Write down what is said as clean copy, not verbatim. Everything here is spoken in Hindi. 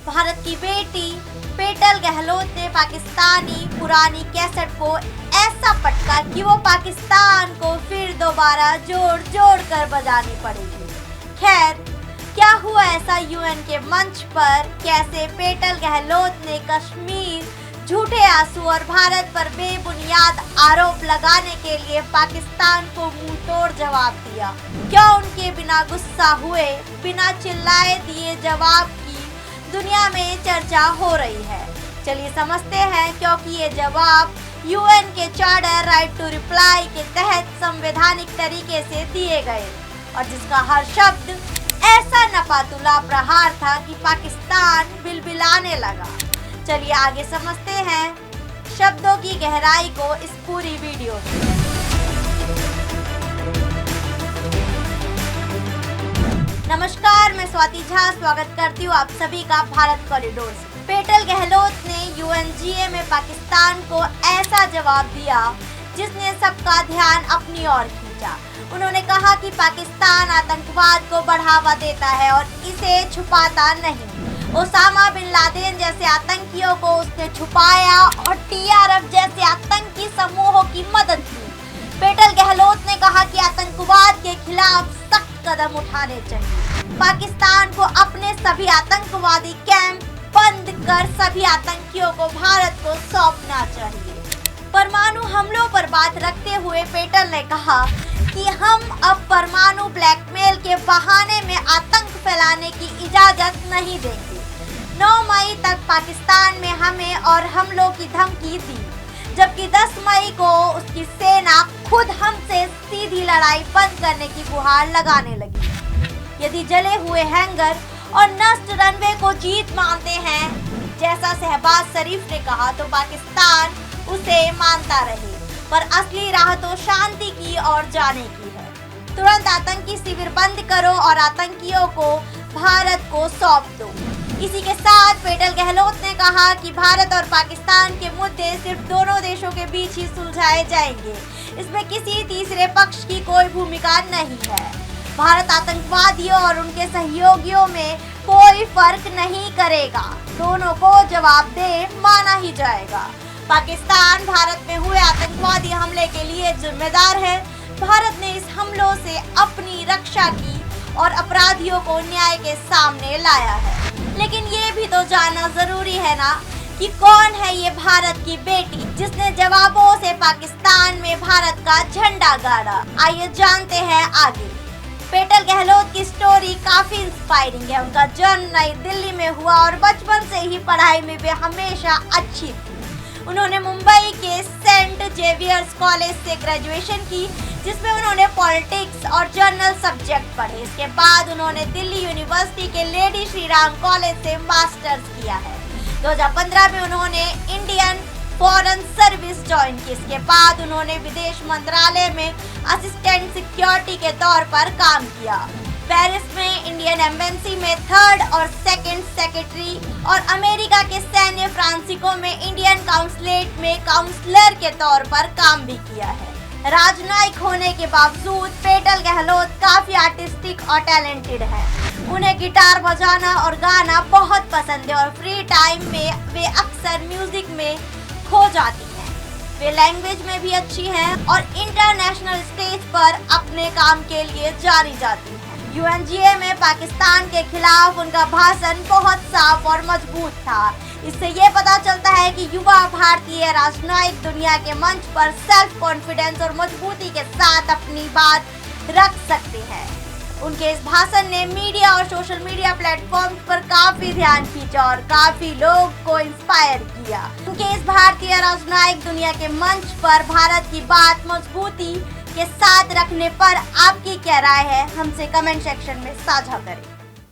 भारत की बेटी पेटल गहलोत ने पाकिस्तानी पुरानी कैसेट को ऐसा पटका कि वो पाकिस्तान को फिर दोबारा जोड़ जोड़ कर बजानी पड़ेगी। खैर, क्या हुआ ऐसा यूएन के मंच पर? कैसे पेटल गहलोत ने कश्मीर, झूठे आंसू और भारत पर बेबुनियाद आरोप लगाने के लिए पाकिस्तान को मुंह तोड़ जवाब दिया? क्या उनके बिना गुस्सा हुए, बिना चिल्लाए दिए जवाब की दुनिया में चर्चा हो रही है? चलिए समझते हैं, क्योंकि ये जवाब यूएन के चार्टर राइट टू रिप्लाई के तहत संवैधानिक तरीके से दिए गए और जिसका हर शब्द ऐसा नपातुला प्रहार था कि पाकिस्तान बिलबिलाने लगा। चलिए आगे समझते हैं शब्दों की गहराई को इस पूरी वीडियो में। नमस्कार, मैं स्वाति झा स्वागत करती हूँ आप सभी का भारत कॉरिडोर से। पेटल गहलोत ने यूएनजीए में पाकिस्तान को ऐसा जवाब दिया जिसने सबका ध्यान अपनी ओर खींचा। उन्होंने कहा कि पाकिस्तान आतंकवाद को बढ़ावा देता है और इसे छुपाता नहीं। ओसामा बिन लादेन जैसे आतंकियों को उसने छुपाया और टीआरएफ जैसे आतंकी समूहों की मदद की। पेटल गहलोत ने कहा कि आतंकवाद के खिलाफ सख्त कदम उठाने चाहिए। पाकिस्तान को अपने सभी आतंकवादी कैंप बंद कर सभी आतंकियों को भारत को सौंपना चाहिए। परमाणु हमलों पर बात रखते हुए पेटल ने कहा कि हम अब परमाणु ब्लैकमेल के बहाने में आतंक फैलाने की इजाजत नहीं देंगे। 9 मई तक पाकिस्तान में हमें और हमलों की धमकी दी, जबकि 10 मई को उसकी सेना खुद हमसे सीधी लड़ाई बंद करने की गुहार लगाने लगी। यदि जले हुए हैंगर और नष्ट रनवे को जीत मानते हैं, जैसा शहबाज शरीफ ने कहा, तो पाकिस्तान उसे मानता रहे, पर असली राह तो शांति की ओर जाने की है। तुरंत आतंकी शिविर बंद करो और आतंकियों को भारत को सौंप दो। इसी के साथ पेटल गहलोत ने कहा कि भारत और पाकिस्तान के मुद्दे सिर्फ दोनों देशों के बीच ही सुलझाए जाएंगे, इसमें किसी तीसरे पक्ष की कोई भूमिका नहीं है। भारत आतंकवादियों और उनके सहयोगियों में कोई फर्क नहीं करेगा, दोनों को जवाबदेह माना ही जाएगा। पाकिस्तान भारत में हुए आतंकवादी हमले के लिए जिम्मेदार है। भारत ने इस हमलों से अपनी रक्षा की और अपराधियों को न्याय के सामने लाया है। लेकिन ये भी तो जानना जरूरी है ना कि कौन है ये भारत की बेटी जिसने जवाबों से पाकिस्तान में भारत का झंडा गाड़ा। आइए जानते हैं आगे। पेटल गहलोत की स्टोरी काफी इंस्पायरिंग है। उनका जन्म नई दिल्ली में हुआ और बचपन से ही पढ़ाई में वे हमेशा अच्छी थी। उन्होंने मुंबई के सेंट जेवियर्स कॉलेज से ग्रेजुएशन की, जिसमें उन्होंने पॉलिटिक्स और जर्नल सब्जेक्ट पढ़े। इसके बाद उन्होंने दिल्ली यूनिवर्सिटी के लेडी श्री राम कॉलेज से मास्टर्स किया है। 2015 में उन्होंने इंडियन फॉरेन सर्विस ज्वाइन की। इसके बाद उन्होंने विदेश मंत्रालय में असिस्टेंट सिक्योरिटी के तौर पर काम किया। पेरिस में इंडियन एम्बेसी में 3rd और 2nd सेक्रेटरी और अमेरिका के सैन्य फ्रांसिको में इंडियन काउंसलेट में काउंसलर के तौर पर काम भी किया है। राजनयिक होने के बावजूद पेटल गहलोत काफी आर्टिस्टिक और टैलेंटेड है। उन्हें गिटार बजाना और गाना बहुत पसंद है और फ्री टाइम में वे अक्सर म्यूजिक में खो जाती हैं। वे लैंग्वेज में भी अच्छी हैं और इंटरनेशनल स्टेज पर अपने काम के लिए जानी जाती हैं। यूएनजीए में पाकिस्तान के खिलाफ उनका भाषण बहुत साफ और मजबूत था। इससे ये पता चलता है कि युवा भारतीय राजनयिक दुनिया के मंच पर सेल्फ कॉन्फिडेंस और मजबूती के साथ अपनी बात रख सकते हैं। उनके इस भाषण ने मीडिया और सोशल मीडिया प्लेटफॉर्म पर काफी ध्यान खींचा और काफी लोग को इंस्पायर किया। उनके इस भारतीय राजनयिक दुनिया के मंच पर भारत की बात मजबूती के साथ रखने पर आपकी क्या राय है, हमसे कमेंट सेक्शन में साझा करें।